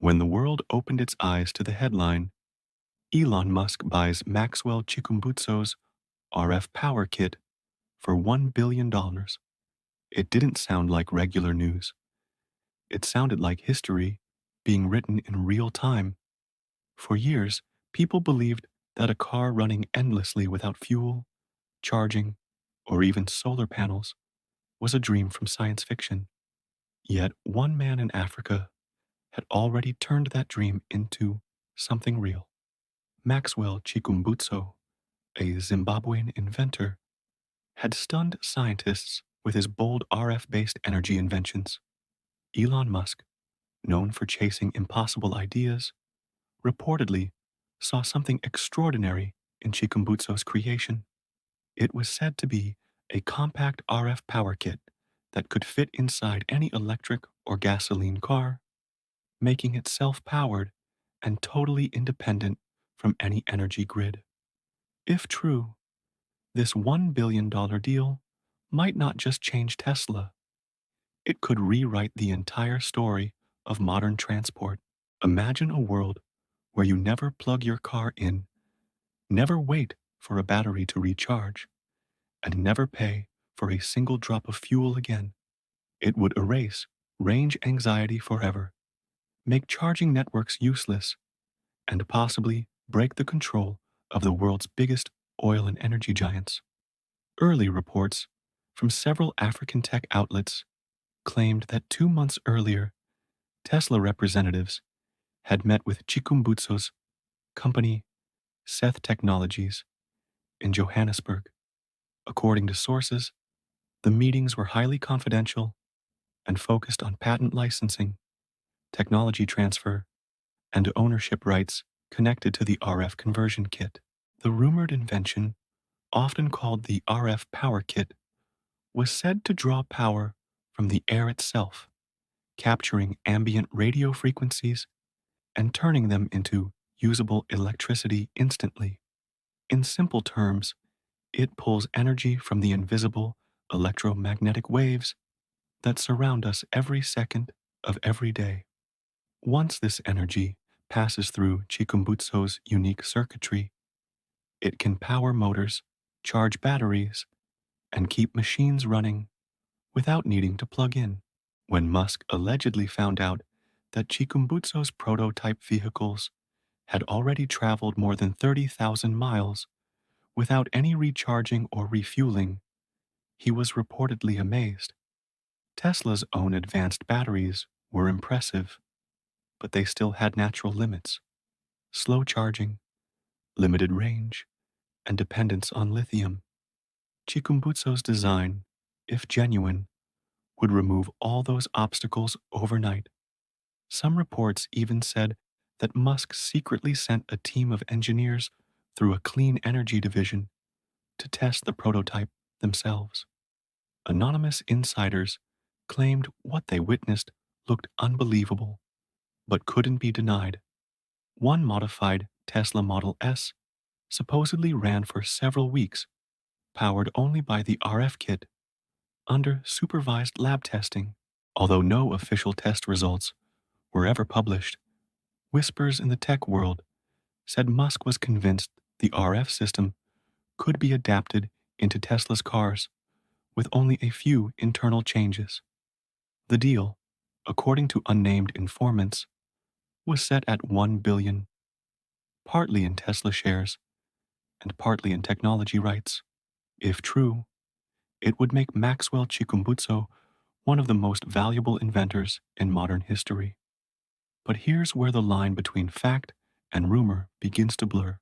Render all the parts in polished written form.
When the world opened its eyes to the headline, Elon Musk buys Maxwell Chikumbutso's RF power kit for $1 billion, it didn't sound like regular news. It sounded like history being written in real time. For years, people believed that a car running endlessly without fuel, charging, or even solar panels was a dream from science fiction. Yet one man in Africa had already turned that dream into something real. Maxwell Chikumbutso, a Zimbabwean inventor, had stunned scientists with his bold RF-based energy inventions. Elon Musk, known for chasing impossible ideas, reportedly saw something extraordinary in Chikumbutso's creation. It was said to be a compact RF power kit that could fit inside any electric or gasoline car, making it self-powered and totally independent from any energy grid. If true, this $1 billion deal might not just change Tesla, it could rewrite the entire story of modern transport. Imagine a world where you never plug your car in, never wait for a battery to recharge, and never pay for a single drop of fuel again. It would erase range anxiety forever, make charging networks useless, and possibly break the control of the world's biggest oil and energy giants. Early reports from several African tech outlets claimed that 2 months earlier, Tesla representatives had met with Chikumbutso's company, Seth Technologies, in Johannesburg. According to sources, the meetings were highly confidential and focused on patent licensing, technology transfer, and ownership rights connected to the RF conversion kit. The rumored invention, often called the RF power kit, was said to draw power from the air itself, capturing ambient radio frequencies and turning them into usable electricity instantly. In simple terms, it pulls energy from the invisible electromagnetic waves that surround us every second of every day. Once this energy passes through Chikumbutso's unique circuitry, it can power motors, charge batteries, and keep machines running without needing to plug in. When Musk allegedly found out that Chikumbutso's prototype vehicles had already traveled more than 30,000 miles without any recharging or refueling, he was reportedly amazed. Tesla's own advanced batteries were impressive, but they still had natural limits: slow charging, limited range, and dependence on lithium. Chikumbutso's design, if genuine, would remove all those obstacles overnight. Some reports even said that Musk secretly sent a team of engineers through a clean energy division to test the prototype themselves. Anonymous insiders claimed what they witnessed looked unbelievable, but couldn't be denied. One modified Tesla Model S supposedly ran for several weeks, powered only by the RF kit, under supervised lab testing. Although no official test results were ever published, whispers in the tech world said Musk was convinced the RF system could be adapted into Tesla's cars with only a few internal changes. The deal, according to unnamed informants, was set at $1 billion, partly in Tesla shares and partly in technology rights. If true, it would make Maxwell Chikumbutso one of the most valuable inventors in modern history. But here's where the line between fact and rumor begins to blur.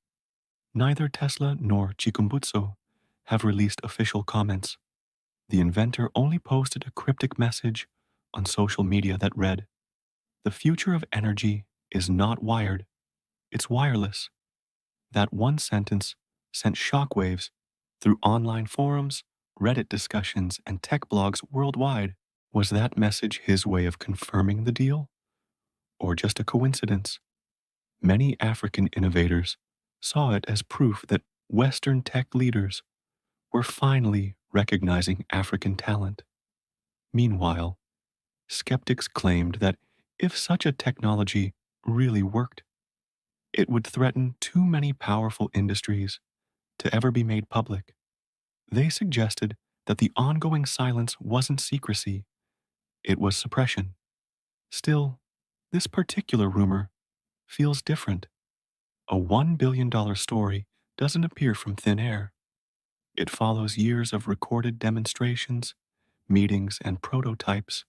Neither Tesla nor Chikumbutso have released official comments. The inventor only posted a cryptic message on social media that read, "The future of energy is not wired, it's wireless." That one sentence sent shockwaves through online forums, Reddit discussions, and tech blogs worldwide. Was that message his way of confirming the deal, or just a coincidence? Many African innovators saw it as proof that Western tech leaders were finally recognizing African talent. Meanwhile, skeptics claimed that if such a technology really worked, it would threaten too many powerful industries to ever be made public. They suggested that the ongoing silence wasn't secrecy, it was suppression. Still, this particular rumor feels different. A $1 billion story doesn't appear from thin air. It follows years of recorded demonstrations, meetings, and prototypes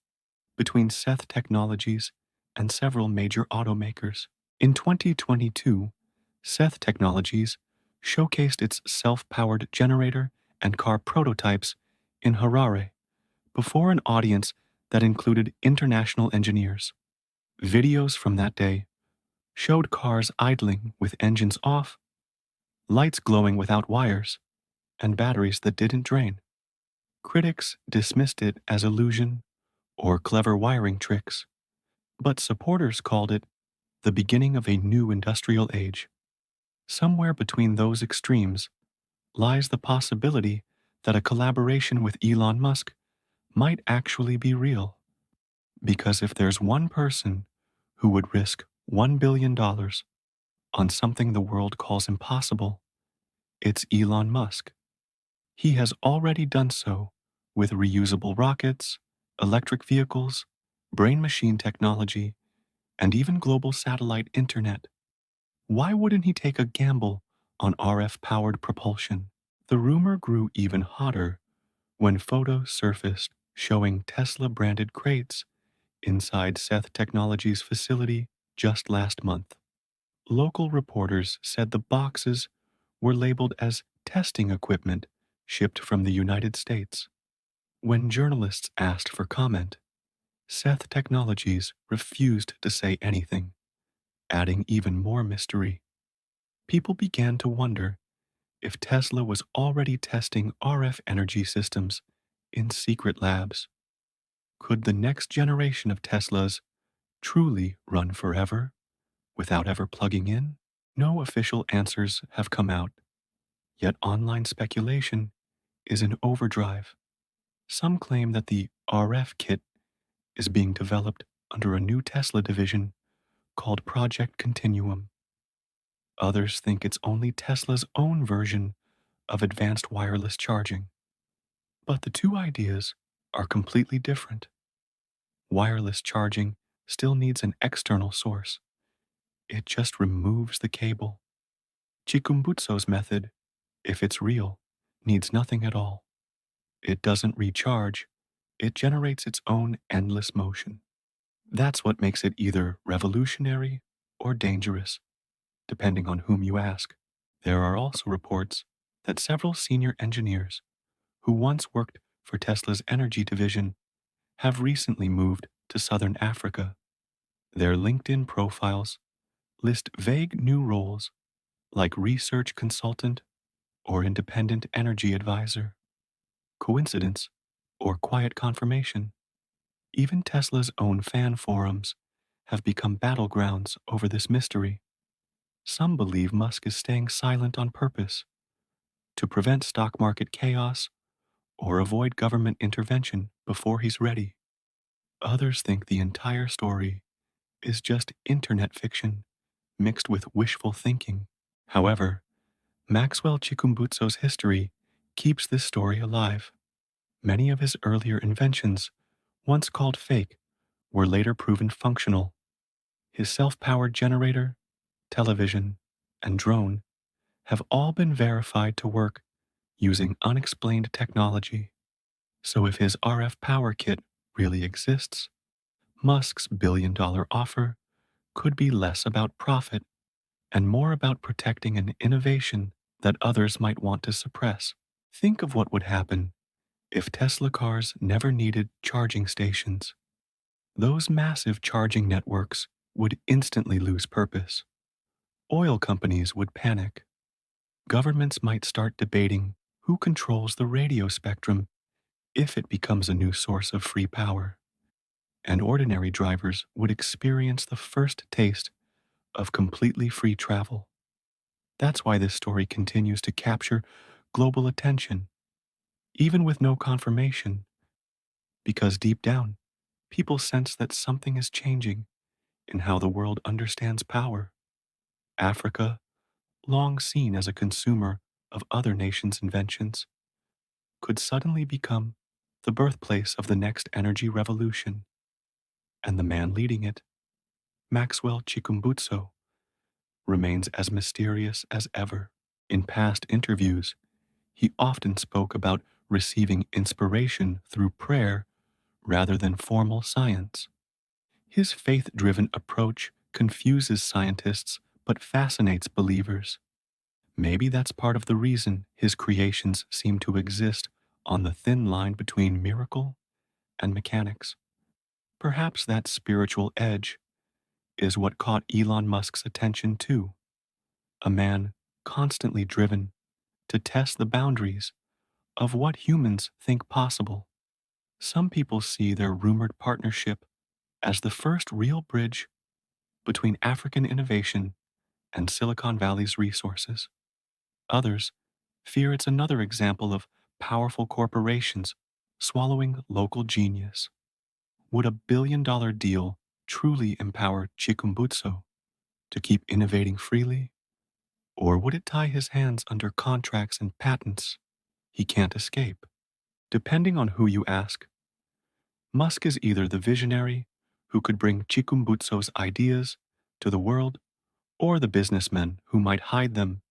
between Seth Technologies and several major automakers. In 2022, Seth Technologies showcased its self-powered generator and car prototypes in Harare before an audience that included international engineers. Videos from that day showed cars idling with engines off, lights glowing without wires, and batteries that didn't drain. Critics dismissed it as illusion or clever wiring tricks, but supporters called it the beginning of a new industrial age. Somewhere between those extremes lies the possibility that a collaboration with Elon Musk might actually be real. Because if there's one person who would risk $1 billion on something the world calls impossible, it's Elon Musk. He has already done so with reusable rockets, electric vehicles, brain machine technology, and even global satellite internet. Why wouldn't he take a gamble on RF powered propulsion? The rumor grew even hotter when photos surfaced showing Tesla branded crates inside Seth Technologies' facility just last month. Local reporters said the boxes were labeled as testing equipment shipped from the United States. When journalists asked for comment, Seth Technologies refused to say anything, adding even more mystery. People began to wonder if Tesla was already testing RF energy systems in secret labs. Could the next generation of Teslas truly run forever without ever plugging in? No official answers have come out, yet online speculation is in overdrive. Some claim that the RF kit is being developed under a new Tesla division called Project Continuum. Others think it's only Tesla's own version of advanced wireless charging. But the two ideas are completely different. Wireless charging still needs an external source. It just removes the cable. Chikumbutso's method, if it's real, needs nothing at all. It doesn't recharge, it generates its own endless motion. That's what makes it either revolutionary or dangerous, depending on whom you ask. There are also reports that several senior engineers who once worked for Tesla's energy division have recently moved to southern Africa. Their LinkedIn profiles list vague new roles like research consultant or independent energy advisor. Coincidence or quiet confirmation? Even Tesla's own fan forums have become battlegrounds over this mystery. Some believe Musk is staying silent on purpose to prevent stock market chaos or avoid government intervention before he's ready. Others think the entire story is just internet fiction mixed with wishful thinking. However, Maxwell Chikumbutso's history keeps this story alive. Many of his earlier inventions, once called fake, were later proven functional. His self-powered generator, television, and drone have all been verified to work using unexplained technology. So if his RF power kit really exists, Musk's billion-dollar offer could be less about profit and more about protecting an innovation that others might want to suppress. Think of what would happen if Tesla cars never needed charging stations. Those massive charging networks would instantly lose purpose. Oil companies would panic. Governments might start debating who controls the radio spectrum if it becomes a new source of free power. And ordinary drivers would experience the first taste of completely free travel. That's why this story continues to capture global attention, even with no confirmation, because deep down, people sense that something is changing in how the world understands power. Africa, long seen as a consumer of other nations' inventions, could suddenly become the birthplace of the next energy revolution, and the man leading it, Maxwell Chikumbutso, remains as mysterious as ever. In past interviews, he often spoke about receiving inspiration through prayer rather than formal science. His faith driven approach confuses scientists but fascinates believers. Maybe that's part of the reason his creations seem to exist on the thin line between miracle and mechanics. Perhaps that spiritual edge is what caught Elon Musk's attention too, a man constantly driven to test the boundaries of what humans think possible. Some people see their rumored partnership as the first real bridge between African innovation and Silicon Valley's resources. Others fear it's another example of powerful corporations swallowing local genius. Would a $1 billion deal truly empower Chikumbutso to keep innovating freely? Or would it tie his hands under contracts and patents he can't escape? Depending on who you ask, Musk is either the visionary who could bring Chikumbutso's ideas to the world, or the businessmen who might hide them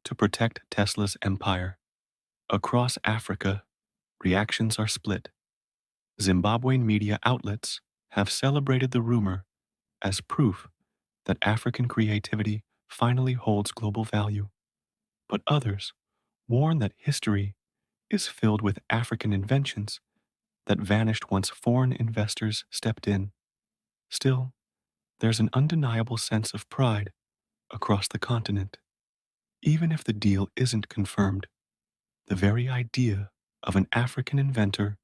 to protect Tesla's empire. Across Africa, reactions are split. Zimbabwean media outlets have celebrated the rumor as proof that African creativity finally holds global value, but others warn that history is filled with African inventions that vanished once foreign investors stepped in. Still, there's an undeniable sense of pride across the continent. Even if the deal isn't confirmed, the very idea of an African inventor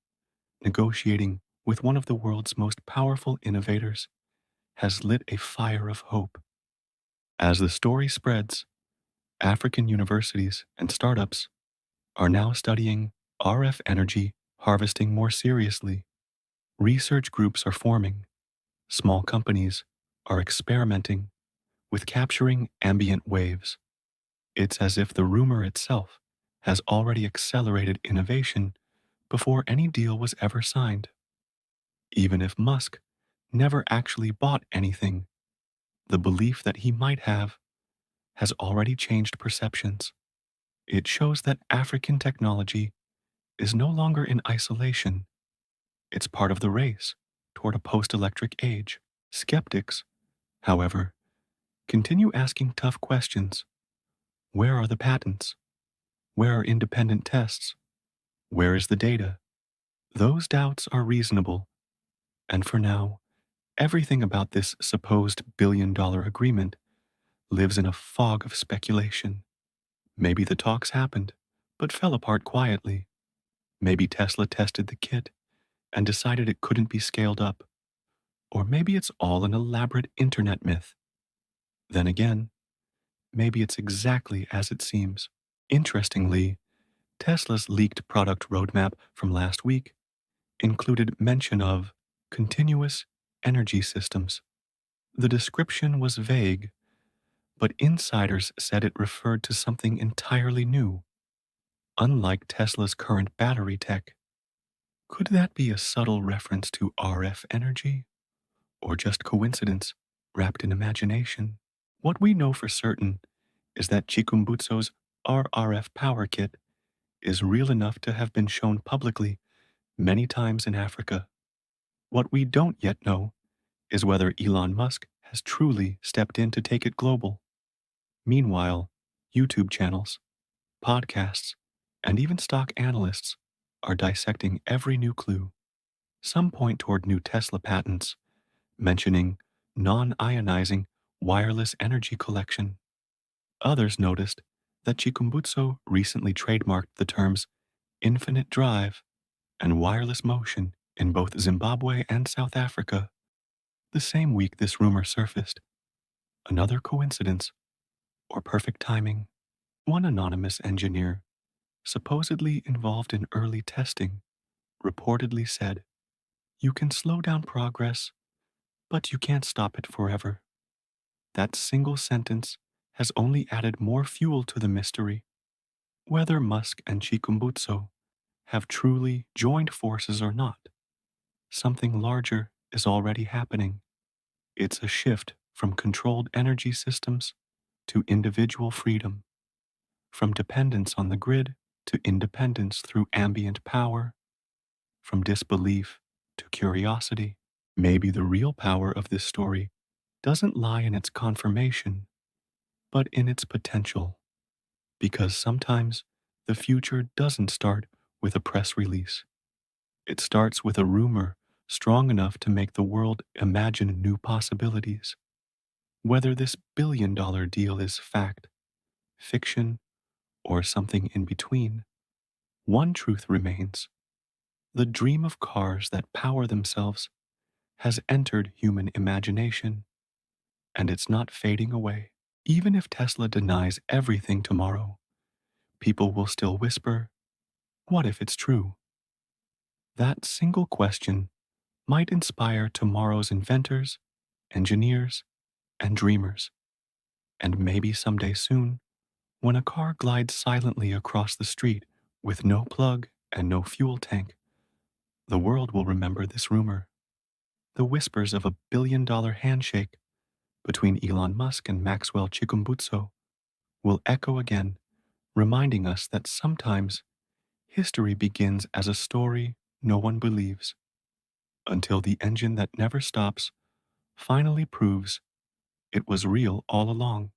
negotiating with one of the world's most powerful innovators has lit a fire of hope. As the story spreads, African universities and startups are now studying RF energy harvesting more seriously. Research groups are forming. Small companies are experimenting with capturing ambient waves. It's as if the rumor itself has already accelerated innovation before any deal was ever signed. Even if Musk never actually bought anything, the belief that he might have has already changed perceptions. It shows that African technology is no longer in isolation. It's part of the race toward a post-electric age. Skeptics, however, continue asking tough questions. Where are the patents? Where are independent tests? Where is the data? Those doubts are reasonable, and for now, everything about this supposed $1 billion agreement lives in a fog of speculation. Maybe the talks happened, but fell apart quietly. Maybe Tesla tested the kit and decided it couldn't be scaled up. Or maybe it's all an elaborate internet myth. Then again, maybe it's exactly as it seems. Interestingly, Tesla's leaked product roadmap from last week included mention of continuous energy systems. The description was vague, but insiders said it referred to something entirely new, unlike Tesla's current battery tech. Could that be a subtle reference to RF energy? Or just coincidence wrapped in imagination? What we know for certain is that Chikumbutso's RRF power kit is real enough to have been shown publicly many times in Africa. What we don't yet know is whether Elon Musk has truly stepped in to take it global. Meanwhile, YouTube channels, podcasts, and even stock analysts are dissecting every new clue. Some point toward new Tesla patents, mentioning non-ionizing wireless energy collection. Others noticed that Chikumbutso recently trademarked the terms infinite drive and wireless motion in both Zimbabwe and South Africa the same week this rumor surfaced. Another coincidence or perfect timing? One anonymous engineer, supposedly involved in early testing, reportedly said, "You can slow down progress, But you can't stop it forever. That single sentence has only added more fuel to the mystery. Whether Musk and Chikumbutso have truly joined forces or not, something larger is already happening. It's a shift from controlled energy systems to individual freedom, from dependence on the grid to independence through ambient power, from disbelief to curiosity. Maybe the real power of this story doesn't lie in its confirmation, but in its potential, because sometimes the future doesn't start with a press release. It starts with a rumor strong enough to make the world imagine new possibilities. Whether this billion-dollar deal is fact, fiction, or something in between, one truth remains. The dream of cars that power themselves has entered human imagination, and it's not fading away. Even if Tesla denies everything tomorrow, people will still whisper, "What if it's true?" That single question might inspire tomorrow's inventors, engineers, and dreamers. And maybe someday soon, when a car glides silently across the street with no plug and no fuel tank, the world will remember this rumor. The whispers of a $1 billion handshake between Elon Musk and Maxwell Chikumbutso will echo again, reminding us that sometimes history begins as a story no one believes, until the engine that never stops finally proves it was real all along.